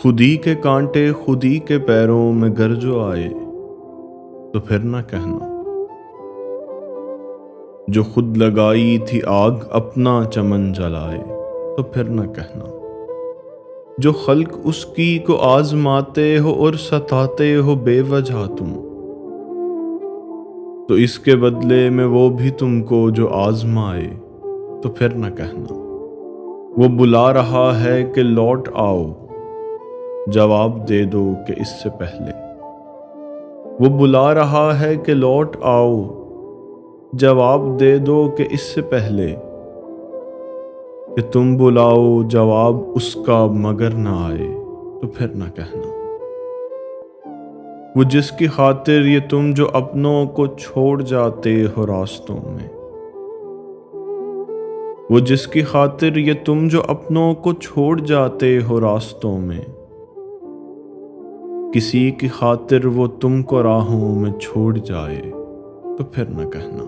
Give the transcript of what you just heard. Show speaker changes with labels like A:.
A: خودی کے کانٹے خودی کے پیروں میں گر جو آئے تو پھر نہ کہنا، جو خود لگائی تھی آگ اپنا چمن جلائے تو پھر نہ کہنا، جو خلق اس کی کو آزماتے ہو اور ستاتے ہو بے وجہ تم، تو اس کے بدلے میں وہ بھی تم کو جو آزمائے تو پھر نہ کہنا، وہ بلا رہا ہے کہ لوٹ آؤ، جواب دے دو کہ اس سے پہلے، وہ بلا رہا ہے کہ لوٹ آؤ، جواب دے دو کہ اس سے پہلے، کہ تم بلاؤ جواب اس کا مگر نہ آئے تو پھر نہ کہنا، وہ جس کی خاطر یہ تم جو اپنوں کو چھوڑ جاتے ہو راستوں میں، وہ جس کی خاطر یہ تم جو اپنوں کو چھوڑ جاتے ہو راستوں میں، کسی کی خاطر وہ تم کو راہوں میں چھوڑ جائے تو پھر نہ کہنا۔